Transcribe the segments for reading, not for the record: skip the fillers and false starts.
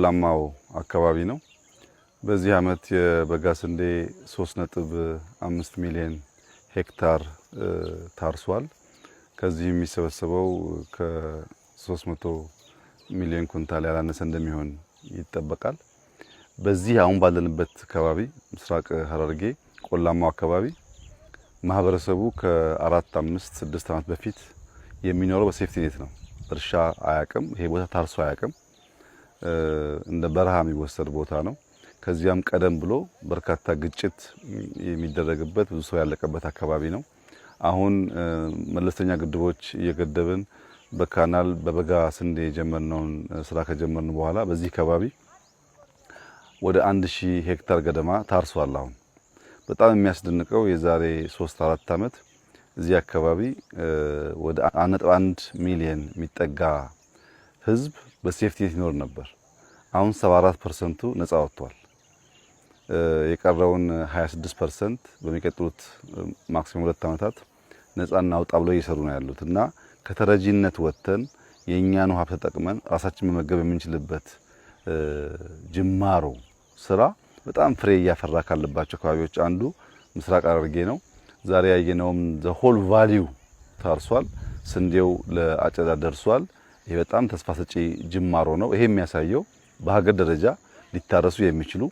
ቆላማው አካባቢ ነው። በዚህ አመት የበጋ ስንዴ 3.5 ሚሊዮን ሄክታር ታርሷል። ከዚህ የሚሰበሰበው ከ300 ሚሊዮን ኩንታል ያላነሰ እንደሚሆን ይጠበቃል። በዚህ አሁን ባለንበት አካባቢ ምስራቅ ሐረርጌ ቆላማው አካባቢ ማህበረሰቡ ከ4፣ 5፣ 6 አመት በፊት የሚኖረው በሴፍቲ ኔት ነው። እርሻ አያቅም። ይሄ ቦታ ታርሶ አያቅም። እንደ በረሃ የሚወሰድ ቦታ ነው። ከዚያም ቀደም ብሎ በርካታ ግጭት የሚደረግበት ብዙ ሰው ያለቀበት አካባቢ ነው። አሁን መለስተኛ ግድቦች እየገደብን በካናል በበጋ ስንዴ የጀመርነውን ስራ ከጀመርን በኋላ በዚህ አካባቢ ወደ 1000 ሄክታር ገደማ ታርሷል። አሁን በጣም የሚያስደንቀው የዛሬ 3-4 አመት እዚህ አካባቢ ወደ 1.1 ሚሊዮን የሚጠጋ ህዝብ በሴፍቲ ኔት ይኖር ነበር። አሁን 74% ነፃ ወጥቷል። የቀረውን 26% በሚቀጥሉት ማክሲመም 2 አመታት ነፃ እናውጣ ብለው እየሰሩ ነው ያሉት እና ከተረጂነት ወጥተን የኛን ሀብት ተጠቅመን ራሳችን መመገብ የምንችልበት ጅማሮ ስራ በጣም ፍሬ እያፈራ ካለባቸው አካባቢዎች አንዱ ምስራቅ ሐረርጌ ነው። ዛሬ ያየነውም ዘ ሆል ቫልዩ ታርሷል። ስንዴው ለአጨዳ ደርሷል። ይሄ በጣም ተስፋ ሰጪ ጅማሮ ነው። ይሄ የሚያሳየው በሀገር ደረጃ ሊታረሱ የሚችሉ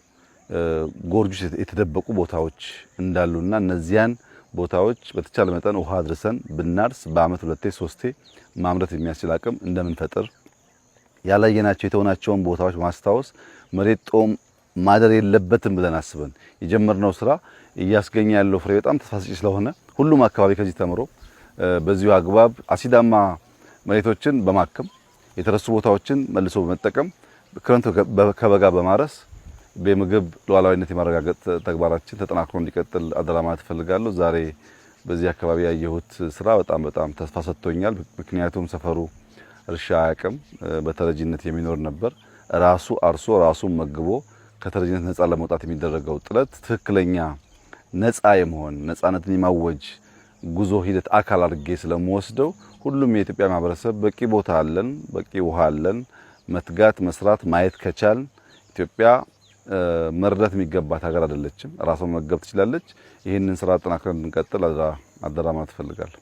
ጎርጆች የተደበቁ ቦታዎች እንዳሉና እነዚያን ቦታዎች በተቻለ መጠን ውሃ አድርሰን ብናርስ በአመት 2-3 ማምረት የሚያስችል አቅም እንደምንፈጥር ያላየናቸው የተወናቸውን ቦታዎች ማስታወስ መሬት ጦም ማደር የለበትም ብለን አስበን የጀመርነው ስራ እያስገኘ ያለው ፍሬ በጣም ተስፋ ሰጪ ስለሆነ ሁሉም አካባቢ ከዚህ ተምሮ በዚሁ አግባብ አሲዳማ መሬቶችን በማከም የተረሱ ቦታዎችን መልሶ በመጠቀም ክረምት ከበጋ በማረስ በምግብ ሉዓላዊነት የማረጋገጥ ተግባራችን ተጠናክሮ እንዲቀጥል አደራ ማለት እፈልጋለሁ። ዛሬ በዚህ አካባቢ ያየሁት ስራ በጣም ተስፋ ሰጥቶኛል። ምክንያቱም ሰፈሩ እርሻ አያቅም፣ በተረጂነት የሚኖር ነበር። ራሱ አርሶ ራሱ መግቦ ከተረጂነት ነፃ ለመውጣት የሚደረገው ጥረት ትክክለኛ ነፃ የመሆን ነፃነትን የማወጅ ጉዞ ሂደት አካል አድርጌ ስለምወስደው ሁሉም የኢትዮጵያ ማህበረሰብ በቂ ቦታ አለን፣ በቂ ውሃ አለን። መትጋት መስራት ማየት ከቻል ኢትዮጵያ መርዳት የሚገባት ሀገር አይደለችም። ራሷን መገብ ትችላለች። ይህንን ስራ አጠናክረን እንድንቀጥል አደራ ማለት እፈልጋለሁ።